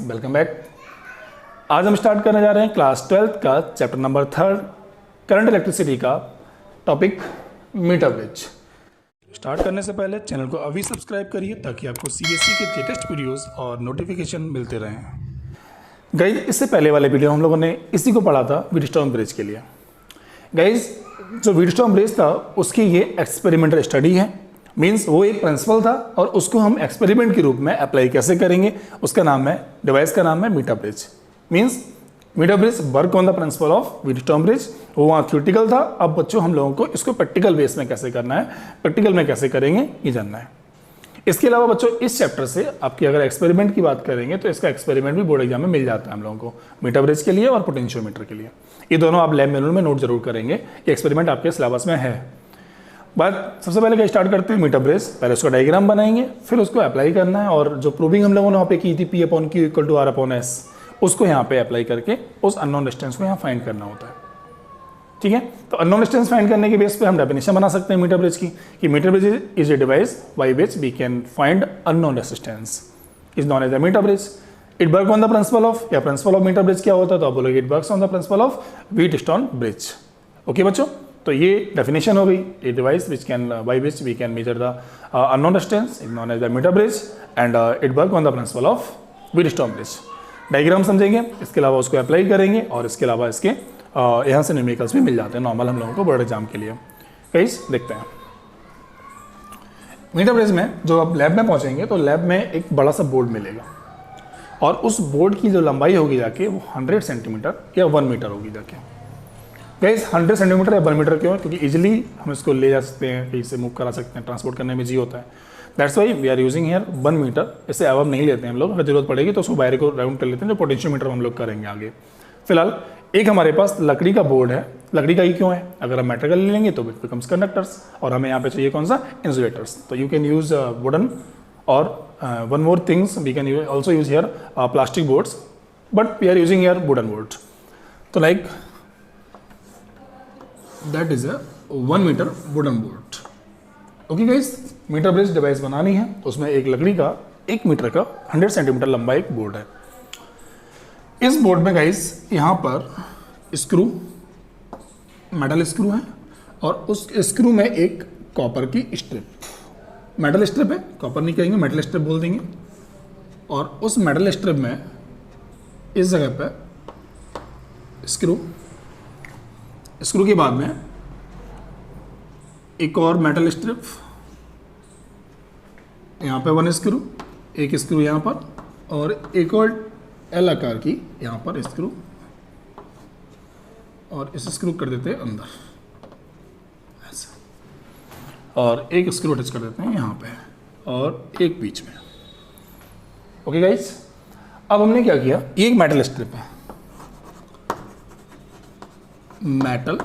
Welcome back. आज हम start करने जा रहे हैं क्लास 12th का चैप्टर नंबर 3 करंट इलेक्ट्रिसिटी का टॉपिक मीटर ब्रिज। स्टार्ट करने से पहले चैनल को अभी सब्सक्राइब करिए ताकि आपको सीएससी के लेटेस्ट वीडियोस और नोटिफिकेशन मिलते रहें। गाइज, इससे पहले वाले वीडियो हम लोगों ने इसी को पढ़ा था व्हीटस्टोन ब्रिज के लिए। गाइज, जो व्हीटस्टोन ब्रिज था उसकी ये एक्सपेरिमेंटल स्टडी है, मीन्स वो एक प्रिंसिपल था और उसको हम एक्सपेरिमेंट के रूप में अप्लाई कैसे करेंगे, उसका नाम है, डिवाइस का नाम है metre bridge. Means metre bridge work on the principle of Wheatstone bridge. वो वहाँ थ्योरेटिकल था। अब बच्चों हम लोगों को इसको प्रैक्टिकल बेस में कैसे करना है, प्रैक्टिकल में कैसे करेंगे, ये जानना है। इसके अलावा बच्चों इस चैप्टर से आपकी अगर एक्सपेरिमेंट की बात करेंगे तो इसका एक्सपेरिमेंट भी बोर्ड एग्जाम में मिल जाता है हम लोगों को, मीटर ब्रिज के लिए और पोटेंशियोमीटर के लिए। ये दोनों आप लैब मैनुअल में नोट जरूर करेंगे, ये एक्सपेरिमेंट आपके सिलेबस में है। बात सबसे पहले क्या स्टार्ट करते हैं मीटर ब्रिज। पहले उसका डायग्राम बनाएंगे, फिर उसको अप्लाई करना है और जो प्रूविंग हम लोगों ने वहाँ पे की थी P/Q = R/S, उसको यहाँ पे अप्लाई करके उस अननोन डिस्टेंस को यहाँ फाइंड करना होता है। ठीक है, तो अननोन डिस्टेंस फाइंड करने के बेस पे हम डेफिनेशन बना सकते हैं मीटर ब्रिज की कि metre bridge is a device by which we can find unknown resistance is known as a metre bridge. It work on the principle of, या प्रिंसिपल ऑफ मीटर ब्रिज क्या होता है तो आप बोलोगे it works on the principle of Wheatstone bridge. Okay बच्चों, तो ये डेफिनेशन हो गई। A device which can by which we can measure the unknown distance is known as the meter bridge and it work on the principle of Wheatstone bridge. Diagram समझेंगे, इसके अलावा उसको apply करेंगे और इसके अलावा इसके यहाँ से न्यूमेरिकल्स भी मिल जाते हैं नॉर्मल हम लोगों को बोर्ड एग्जाम के लिए। गाइस देखते हैं मीटर ब्रिज में जो आप लैब में पहुँचेंगे तो लैब में एक बड़ा सा बोर्ड मिलेगा और उस बोर्ड की जो लंबाई होगी जाके वो 100 सेंटीमीटर या 1 मीटर होगी जाके। गाइस 100 सेंटीमीटर या 1 मीटर क्यों है? क्योंकि इजीली हम इसको ले जा सकते हैं, कहीं से मूव करा सकते हैं, ट्रांसपोर्ट करने में जी होता है। That's why we are using here 1 metre. इससे अब नहीं लेते हैं हम लोग, अगर जरूरत पड़ेगी तो उसको वायर को राउंड कर लेते हैं, जो पोटेंशियोमीटर हम लोग करेंगे आगे। फिलहाल एक हमारे पास लकड़ी का बोर्ड है। लकड़ी का ही क्यों है? अगर हम मेटल का ले लेंगे तो इट बिकम्स कंडक्टर्स और हमें यहाँ पे चाहिए कौन सा, इंसुलेटर्स। तो यू कैन यूज वुडन और one more things we can also use here plastic boards, but we are using here wooden board. तो like that is a 1 metre wooden board. Okay guys, metre bridge device बनानी है तो उसमें एक लकड़ी का 1 metre का 100 सेंटीमीटर लंबा एक बोर्ड है। इस बोर्ड में गाइस यहाँ पर स्क्रू, मेटल स्क्रू है और उस स्क्रू में एक कॉपर की स्ट्रिप, मेटल स्ट्रिप है, कॉपर नहीं कहेंगे, मेटल स्ट्रिप बोल देंगे। और उस मेटल स्ट्रिप में इस जगह पे स्क्रू के बाद में एक और मेटल स्ट्रिप, यहाँ पे 1 स्क्रू, एक स्क्रू यहाँ पर और एक और एल आकार की यहाँ पर स्क्रू, और इस स्क्रू कर देते हैं अंदर ऐसे, और एक स्क्रू अटैच कर देते हैं यहाँ पे और एक बीच में। ओके गाइस, अब हमने क्या किया, ये एक मेटल स्ट्रिप है, मेटल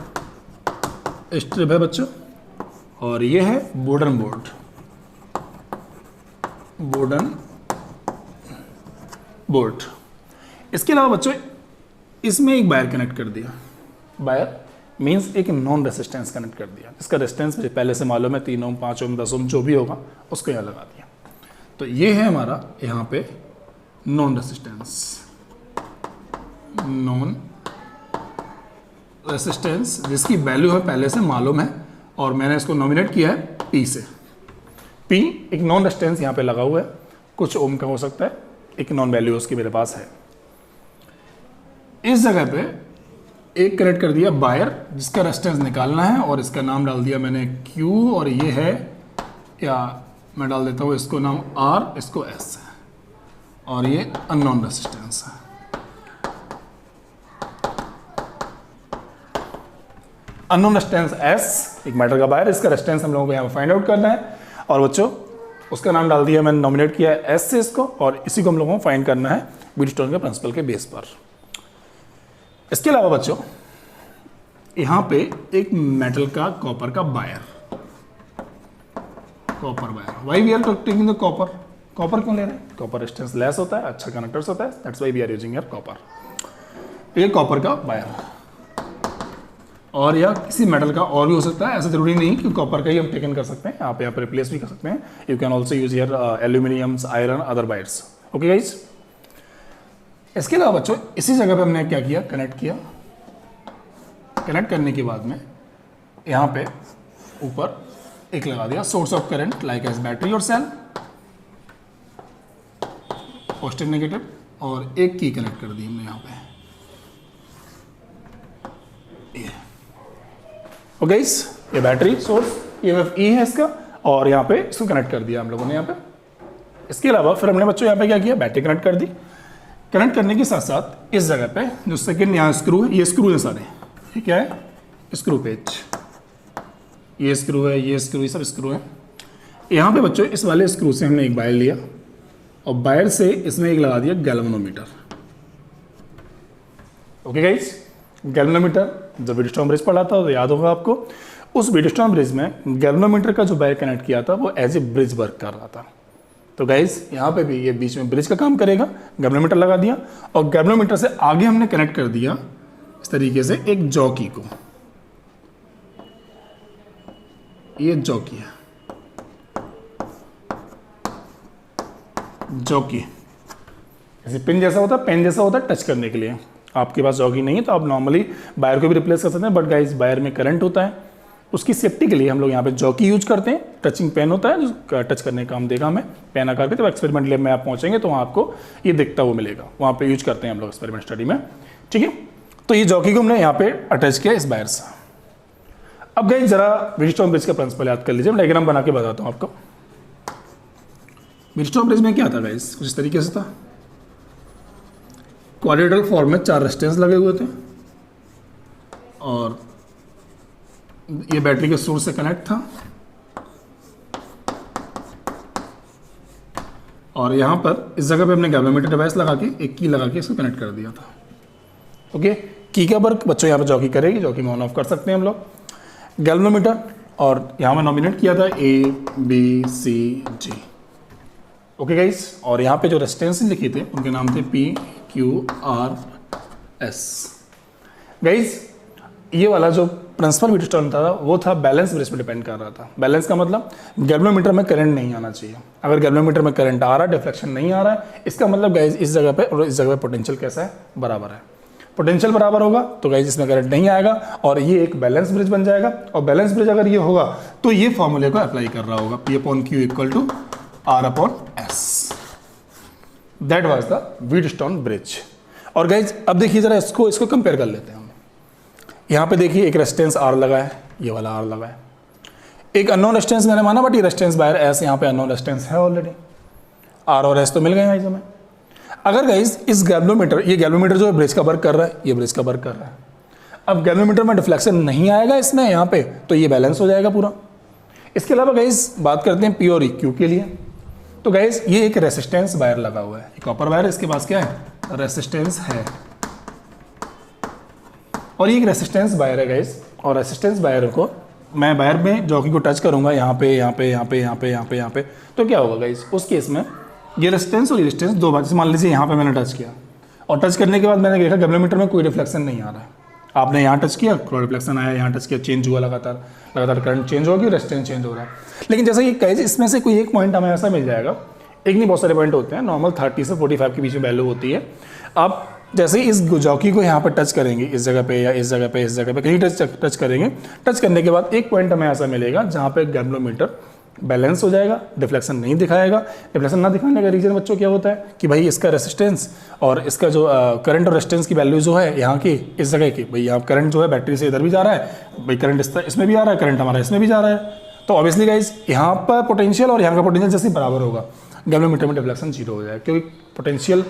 स्ट्रिप है बच्चों, और ये है वुडन बोर्ड, वुडन बोर्ड। इसके अलावा बच्चों इसमें एक वायर कनेक्ट कर दिया। वायर मीन्स एक नॉन रेसिस्टेंस कनेक्ट कर दिया, इसका रेजिस्टेंस मुझे पहले से मालूम है, 3 ओम 5 ओम 10 ओम जो भी होगा उसको यहाँ लगा दिया। तो ये है हमारा यहाँ पे नॉन रेसिस्टेंस, नॉन रेसिस्टेंस जिसकी वैल्यू है पहले से मालूम है और मैंने इसको नॉमिनेट किया है P से। P एक नॉन रेजिस्टेंस यहाँ पे लगा हुआ है, कुछ ओम का हो सकता है, एक नॉन वैल्यू उसकी मेरे पास है। इस जगह पे एक कनेक्ट कर दिया वायर जिसका रेजिस्टेंस निकालना है और इसका नाम डाल दिया मैंने Q, और ये है, या मैं डाल देता हूँ इसको नाम R, इसको S है, और ये अननोन रेजिस्टेंस है। अननोन रेजिस्टेंस S, एक मेटल का वायर, इसका रेजिस्टेंस हम लोगों को यहाँ पे फाइंड आउट करना है और बच्चों उसका नाम डाल दिया मैंने, नॉमिनेट किया है S से इसको, और इसी को हम लोगों को फाइंड करना है व्हीटस्टोन के प्रिंसिपल के बेस पर। इसके अलावा बच्चों यहाँ पे एक मेटल का कॉपर का wire, copper wire, why we are taking the copper, copper क्यों ले रहे हैं? कॉपर रेजिस्टेंस लेस होता है, अच्छा कनेक्टर्स होता है, that's why we are using here copper. ये कॉपर का वायर, और या किसी मेटल का और भी हो सकता है, ऐसा जरूरी नहीं कि कॉपर का ही हम टेकन कर सकते हैं, आप यहाँ पर रिप्लेस भी कर सकते हैं। You can also use here aluminiums, iron, other wires. Okay guys, इसके अलावा बच्चों इसी जगह पे हमने क्या किया, कनेक्ट किया। कनेक्ट करने के बाद में यहाँ पे ऊपर एक लगा दिया source of current like as battery और सेल, पॉजिटिव नेगेटिव, और एक की कनेक्ट कर दी हमने यहाँ पे। ओके, ये बैटरी सोर्स EMF E है इसका, और यहाँ पे इसको कनेक्ट कर दिया हम लोगों ने यहाँ पे। इसके अलावा फिर हमने बच्चों यहाँ पे क्या किया, बैटरी कनेक्ट कर दी। कनेक्ट करने के साथ साथ इस जगह पे जो सेकंड यहाँ स्क्रू है, ये स्क्रू है सारे, ये क्या है, स्क्रू पेच, ये स्क्रू है, ये स्क्रू, ये सब स्क्रू है। यहाँ पे बच्चों इस वाले स्क्रू से हमने एक वायर लिया और वायर से इसमें एक लगा दिया गैल्वेनोमीटर। ओके गाइस, गैल्वेनोमीटर जब व्हीटस्टोन ब्रिज पढ़ा था तो याद होगा आपको, उस व्हीटस्टोन ब्रिज में गैल्वेनोमीटर का जो वायर कनेक्ट किया था वो एज ए ब्रिज वर्क कर रहा था। तो गाइस यहाँ पे भी ये बीच में ब्रिज का काम करेगा, गैल्वेनोमीटर लगा दिया, और गैल्वेनोमीटर से आगे हमने कनेक्ट कर दिया इस तरीके से एक जॉकी को। ये जॉकी है, जॉकी जैसे पिन जैसा होता है, पेन जैसा होता है टच करने के लिए। आपके पास जॉकी नहीं है तो आप नॉर्मली वायर को भी रिप्लेस कर सकते हैं, बट गाइस वायर में करंट होता है, उसकी सेफ्टी के लिए हम लोग यहाँ पे जॉकी यूज करते हैं। टचिंग पेन होता है जो टच करने का काम देगा हमें, पेन आकार के। तो एक्सपेरिमेंट लैब में आप पहुँचेंगे तो वहाँ आपको ये दिखता हुआ मिलेगा, वहाँ पे यूज करते हैं हम लोग एक्सपेरिमेंट स्टडी में, ठीक है। तो ये जॉकी को हमने यहाँ पे अटैच किया इस वायर से। अब गाइस जरा व्हीटस्टोन ब्रिज का प्रिंसिपल याद कर लीजिए, मैं डायग्राम बना के बताता हूँ आपको। व्हीटस्टोन ब्रिज में क्या था गाइस, कुछ इस तरीके से था, क्वाड्रेटल फॉर्म में 4 रेजिस्टेंस लगे हुए थे, और ये बैटरी के सोर्स से कनेक्ट था, और यहां पर इस जगह पे हमने गैल्वेनोमीटर डिवाइस लगा के एक की लगा के इसको कनेक्ट कर दिया था। ओके, की का वर्क बच्चों यहाँ पे जॉकी करेगी, जॉकी में ऑन ऑफ कर सकते हैं हम लोग गैल्वेनोमीटर, और यहाँ में नॉमिनेट किया था ABCG। ओके गाइस, और यहाँ पे जो रेजिस्टेंस लिखे थे उनके नाम थे PQRS। गाइस ये वाला जो प्रिंसिपल व्हीटस्टोन था वो था बैलेंस ब्रिज पे डिपेंड कर रहा था। बैलेंस का मतलब गैल्वेनोमीटर में करंट नहीं आना चाहिए। अगर गैल्वेनोमीटर में करंट आ रहा है, डिफ्लेक्शन नहीं आ रहा है, इसका मतलब गाइस इस जगह पे और इस जगह पे पोटेंशियल कैसा है, बराबर है। पोटेंशियल बराबर होगा तो गाइस इसमें करंट नहीं आएगा और ये एक बैलेंस ब्रिज बन जाएगा। और बैलेंस ब्रिज अगर ये होगा तो ये फॉर्मूले को अप्लाई कर रहा होगा, P/Q = R/S। That was the Wheatstone bridge. और गाइस अब देखिए जरा इसको कंपेयर कर लेते हैं हम। यहाँ पे देखिए एक रेजिस्टेंस R लगा है, ये वाला R लगा है, एक अननोन रेजिस्टेंस मैंने माना, बट ये रेजिस्टेंस बाय S, यहाँ पे अननोन रेजिस्टेंस है ऑलरेडी, R और S तो मिल गए हैं हमें। अगर गाइस इस गैल्वेनोमीटर, ये गैल्वेनोमीटर जो है ब्रिज का वर्क कर रहा है, ये ब्रिज का वर्क कर रहा है। अब गैल्वेनोमीटर में डिफ्लेक्शन नहीं आएगा इसमें यहाँ पे, तो ये बैलेंस हो जाएगा पूरा। इसके अलावा गाइस बात करते हैं P और Q के लिए। तो गाइस ये एक रेसिस्टेंस वायर लगा हुआ है, एक कॉपर वायर, इसके पास क्या है, रेसिस्टेंस है, और ये एक रेसिस्टेंस वायर है गाइस। और रेसिस्टेंस वायर को मैं वायर में जॉकी को टच करूंगा यहाँ पे, यहाँ पे, यहाँ पे, यहाँ पे, यहाँ पे, यहाँ पे, तो क्या होगा गाइस, उस केस में ये रेजिस्टेंस और ये रेजिस्टेंस दो बार, मान लीजिए यहाँ पे मैंने टच किया और टच करने के बाद मैंने देखा गैल्वेनोमीटर में कोई रिफ्लेक्शन नहीं आ रहा है। आपने यहाँ टच किया, थोड़ा रिफ्लेक्शन आया, यहाँ टच किया, चेंज हुआ, लगातार करंट चेंज होगी, रेजिस्टेंस चेंज हो रहा है। लेकिन जैसे ये गाइस इसमें से कोई एक पॉइंट हमें ऐसा मिल जाएगा, एक नहीं बहुत सारे पॉइंट होते हैं, नॉर्मल 30 से 45 के बीच में वैल्यू होती है। आप जैसे ही इस जॉकी को यहाँ पर टच करेंगे, इस जगह पे या इस जगह पे, इस जगह पे कहीं टच करेंगे, टच करने के बाद एक पॉइंट हमें ऐसा मिलेगा जहाँ पे गैल्वेनोमीटर बैलेंस हो जाएगा, डिफ्लेक्शन नहीं दिखाएगा। डिफ्लेक्शन ना दिखाने का रीजन बच्चों क्या होता है कि भाई इसका रेसिस्टेंस और इसका जो करंट और रेजिस्टेंस की वैल्यू जो है यहाँ की, इस जगह की, भाई यहाँ करंट जो है बैटरी से इधर भी जा रहा है, भाई करंट इसमें भी आ रहा है, करंट हमारा इसमें भी जा रहा है, तो ऑब्वियसली गाइस यहाँ पर पोटेंशियल और यहाँ का पोटेंशियल जैसे बराबर होगा, गैल्वेनोमीटर में डिफ्लेक्शन 0 हो जाएगा, क्योंकि पोटेंशियल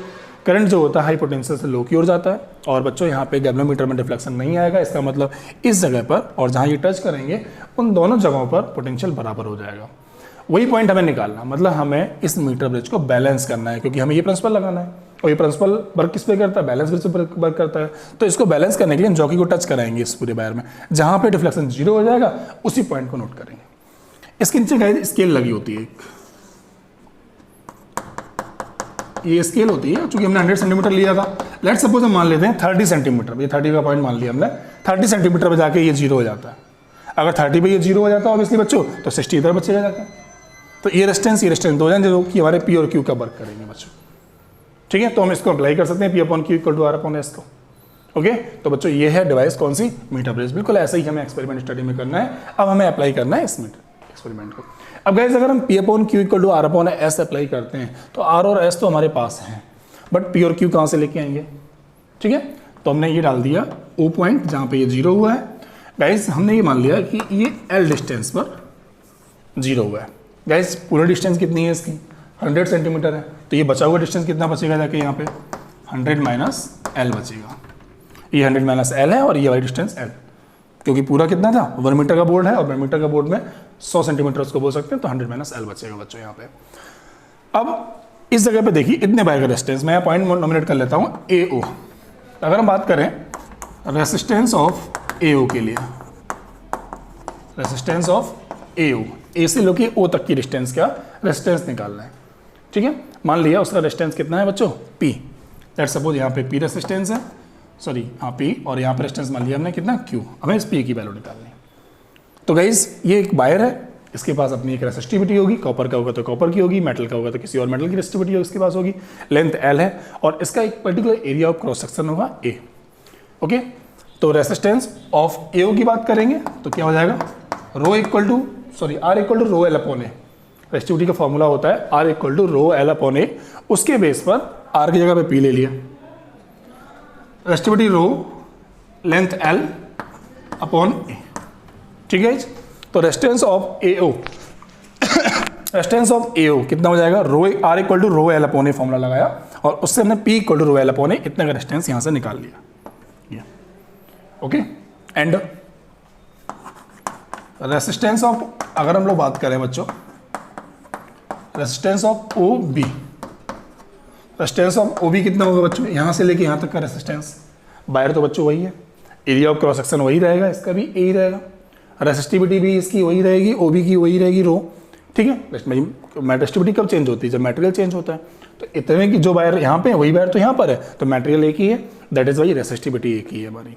करंट जो होता है हाई पोटेंशियल से लो की ओर जाता है। और बच्चों यहाँ पे गैल्वेनोमीटर में डिफ्लेक्शन नहीं आएगा, इसका मतलब इस जगह पर और जहाँ ये टच करेंगे उन दोनों जगहों पर पोटेंशियल बराबर हो जाएगा। वही पॉइंट हमें निकालना, मतलब हमें इस मीटर ब्रिज को बैलेंस करना है, क्योंकि हमें ये प्रिंसिपल लगाना है और ये प्रिंसिपल वर्क किस पे करता है, बैलेंस ब्रिज पे वर्क करता है। तो इसको बैलेंस करने के लिए हम जॉकी को टच कराएंगे इस पूरे वायर में, जहाँ पे डिफ्लेक्शन 0 हो जाएगा उसी पॉइंट को नोट करेंगे। इसके नीचे गाइस स्केल लगी होती है, ये स्केल होती है, चूंकि हमने 100 सेंटीमीटर लिया था, लेट सपोज हम मान लेते हैं 30 सेंटीमीटर, ये 30 का पॉइंट मान लिया हमने, 30 सेंटीमीटर पे जाके ये 0 हो जाता है। अगर 30 पे ये 0 हो जाता है ऑब्वियसली बच्चों, तो 60 इधर बचेगा जाकर। तो ये रेजिस्टेंस दो जाएंगे जो कि हमारे P और Q का वर्क करेंगे बच्चों, ठीक है, तो हम इसको अप्लाई कर सकते हैं, P upon Q equal to R upon S को। ओके, तो बच्चों ये है डिवाइस कौन सी, मीटर ब्रिज। बिल्कुल ऐसा ही हमें एक्सपेरिमेंट स्टडी में करना है। अब हमें अप्लाई करना है इस एक्सपेरिमेंट को। अब गाइस अगर हम P upon Q equal to R upon S apply करते हैं तो आर और एस तो हमारे पास हैं, बट पी और क्यू कहाँ से लेके आएंगे। ठीक है, तो हमने ये डाल दिया ओ पॉइंट जहाँ पे ये जीरो हुआ है। गाइस हमने ये मान लिया कि ये एल डिस्टेंस पर जीरो हुआ है। गाइस पूरा डिस्टेंस कितनी है इसकी, 100 सेंटीमीटर है, तो ये बचा हुआ डिस्टेंस कितना बचेगा जाके यहाँ पे 100 माइनस एल बचेगा। ये 100 माइनस एल है और ये वाली डिस्टेंस एल, क्योंकि पूरा कितना था 1 मीटर का बोर्ड है और 1 मीटर का बोर्ड में 100 सेंटीमीटर उसको बोल सकते हैं, तो 100 माइनस एल बचेगा बच्चों यहाँ पे। अब इस जगह पे देखिए इतने बाय का डिस्टेंस, मैं पॉइंट नॉमिनेट कर लेता हूँ ए ओ। अगर हम बात करें रेसिस्टेंस ऑफ ए ओ के लिए, रेसिस्टेंस ऑफ ए ओ, ए से लेके ओ तक की डिस्टेंस का रेसिस्टेंस निकालना है। ठीक है, मान लिया उसका रेसिस्टेंस कितना है बच्चों, पी। लेट सपोज यहाँ पे पी रेसिस्टेंस है, सॉरी हाँ पी, और यहाँ पे रेजिस्टेंस मान लिया हमने कितना क्यू। हमें इस पी की वैल्यू निकालनी है। तो गाइस ये एक वायर है, इसके पास अपनी एक रेसिस्टिविटी होगी, कॉपर का होगा तो कॉपर की होगी, मेटल का होगा तो किसी और मेटल की रेसिस्टिविटी इसके पास होगी, लेंथ एल है और इसका एक particular area of cross section होगा ए। ओके, तो रेसिस्टेंस ऑफ ए की बात करेंगे तो क्या हो जाएगा, rho equal to sorry R equal to rho L upon A. Resistivity का फॉर्मूला होता है R equal to rho L upon A, उसके बेस पर आर की जगह पे पी ले लिया, resistivity rho, length L upon A. ठीक है, तो resistance of A O resistance of A O कितना हो जाएगा, rho R equal to rho L upon A formula लगाया और उससे हमने P equal to rho L upon A इतना का रेजिस्टेंस यहां से निकाल लिया। ओके, एंड रेजिस्टेंस ऑफ, अगर हम लोग बात करें बच्चों resistance of O B, resistance of O B कितना होगा बच्चों, यहां से लेके यहां तक का रेजिस्टेंस। बायर तो बच्चों वही है, एरिया ऑफ क्रॉस सेक्शन वही रहेगा, इसका भी यही रहेगा, रेसिस्टिविटी भी इसकी वही रहेगी, ओ बी की वही रहेगी रो। ठीक है, रेसिस्टिविटी कब चेंज होती है, जब मटेरियल चेंज होता है। तो इतने की जो वायर यहाँ पे है वही वायर तो यहाँ पर है, तो मटेरियल एक ही है, दैट इज वाई रेसिस्टिविटी एक ही है हमारी।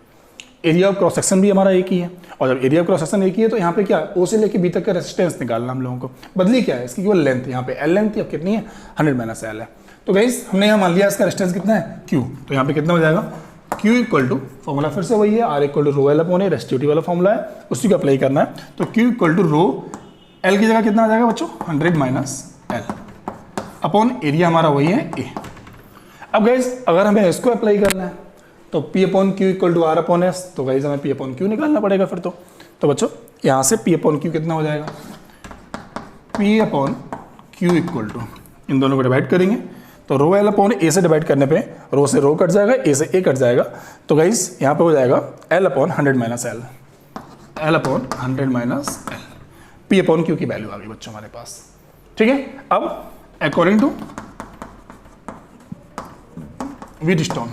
एरिया ऑफ क्रॉस सेक्शन भी हमारा एक ही है, और जब एरिया ऑफ क्रॉस सेक्शन एक ही है तो यहाँ पे क्या ओ से लेके बी तक का रेसिस्टेंस निकालना हम लोगों को। बदली क्या है इसकी, केवल लेंथ, यहाँ पे एल लेंथ अब कितनी है 100 माइनस एल है। तो गाइस हमने यहाँ मान लिया इसका रेजिस्टेंस कितना है क्यू, तो यहाँ पे कितना हो जाएगा Q इक्वल टू, फॉर्मूला फिर से वही है R equal to rho L upon A, resistivity वाला फॉर्मूला है, उसी को अप्लाई करना है। तो Q equal to rho L की जगह कितना आ जाएगा बच्चों 100 माइनस एल अपॉन एरिया हमारा वही है ए। अब गाइस अगर हमें इसको अप्लाई करना है तो P upon Q equal to R upon S, तो गाइस हमें P अपॉन क्यू निकालना पड़ेगा फिर तो बच्चों यहाँ से P अपॉन क्यू कितना हो जाएगा, P upon Q equal to, इन दोनों को डिवाइड करेंगे तो रो एल अपॉन ए से डिवाइड करने पे रो से रो कट जाएगा, ए से ए कट जाएगा, तो गाइस यहाँ पे हो जाएगा L upon 100 minus L, L upon 100 minus L, P upon Q की वैल्यू आ गई बच्चों हमारे पास। ठीक है, अब अकॉर्डिंग टू व्हीटस्टोन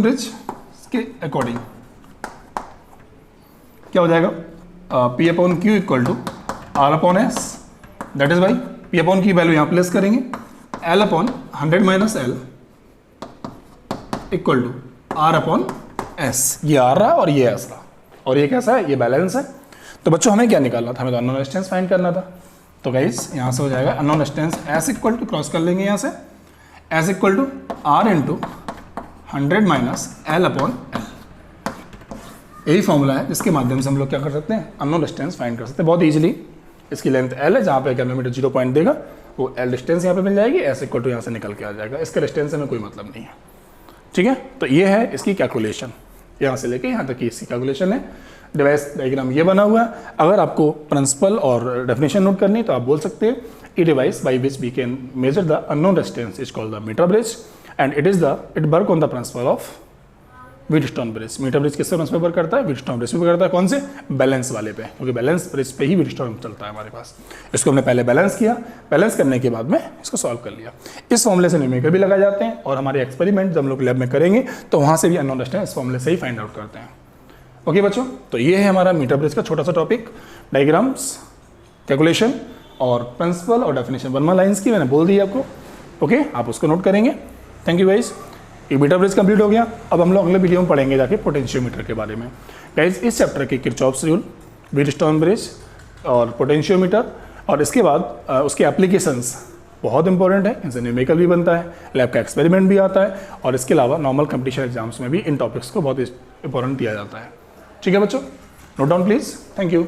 ब्रिज के अकॉर्डिंग क्या हो जाएगा, P upon Q equal to R upon S, that is by P upon की वैल्यू यहाँ प्लेस करेंगे, L upon 100 minus L equal to R upon S. ये आर रहा और ये एस रहा, और ये कैसा है, ये बैलेंस है। तो बच्चों हमें क्या निकालना था, हमें तो अननोन रेजिस्टेंस फाइंड करना था। तो गाइस यहाँ से हो जाएगा unknown resistance S equal to, cross कर लेंगे यहाँ से, S equal to R into 100 minus L upon L. यही फॉर्मूला है जिसके माध्यम से हम लोग क्या कर सकते हैं, अननोन रेजिस्टेंस फाइंड कर सकते हैं बहुत ईजिली। इसकी लेंथ एल है, जहाँ पे कैलोमीटर 0 पॉइंट देगा वो एल डिस्टेंस यहाँ पे मिल जाएगी, एस इक्वल टू यहाँ से निकल के आ जाएगा, इसके डिस्टेंस से हमें कोई मतलब नहीं है। ठीक है, तो ये है इसकी कैलकुलेशन, यहाँ से लेके यहाँ तक की इसकी कैलकुलेशन है। डिवाइस डायग्राम ये बना हुआ है। अगर आपको प्रिंसिपल और डेफिनेशन नोट करनी है तो आप बोल सकते हैं, a device by which we can measure the unknown resistance is called the meter bridge and it work on the principle of Wheatstone bridge. Meter bridge किससे प्रिंसिपल वर्क करता है, व्हीटस्टोन ब्रिज पे करता है, कौन से, बैलेंस वाले पे, क्योंकि बैलेंस ब्रिज पे ही व्हीटस्टोन चलता है हमारे पास। इसको हमने पहले बैलेंस किया, बैलेंस करने के बाद में इसको सॉल्व कर लिया। इस फॉर्मूले से न्यूमेरिकल भी लगाए जाते हैं, और हमारे एक्सपेरिमेंट जब हम लोग लैब में करेंगे तो वहाँ से भी अननोन रेजिस्टेंस इस फॉर्मूले से ही फाइंड आउट करते हैं। ओके बच्चों, तो ये है हमारा मीटर ब्रिज का छोटा सा टॉपिक, डायग्राम्स, कैलकुलेशन और प्रिंसिपल और डेफिनेशन 1 लाइन्स की मैंने बोल दी आपको। ओके, आप उसको नोट करेंगे। थैंक यू गाइस, ये मीटर ब्रिज कंप्लीट हो गया। अब हम लोग अगले वीडियो में पढ़ेंगे जाके पोटेंशियोमीटर के बारे में। गाइस इस चैप्टर के किरचॉफ्स रूल, व्हीटस्टोन ब्रिज और पोटेंशियोमीटर, और इसके बाद उसके एप्लीकेशंस बहुत इंपॉर्टेंट है, इनसे न्यूमेरिकल भी बनता है, लैब का एक्सपेरिमेंट भी आता है, और इसके अलावा नॉर्मल कंपटीशन एग्जाम्स में भी इन टॉपिक्स को बहुत इंपॉर्टेंट दिया जाता है। ठीक है बच्चों, note down please. Thank you.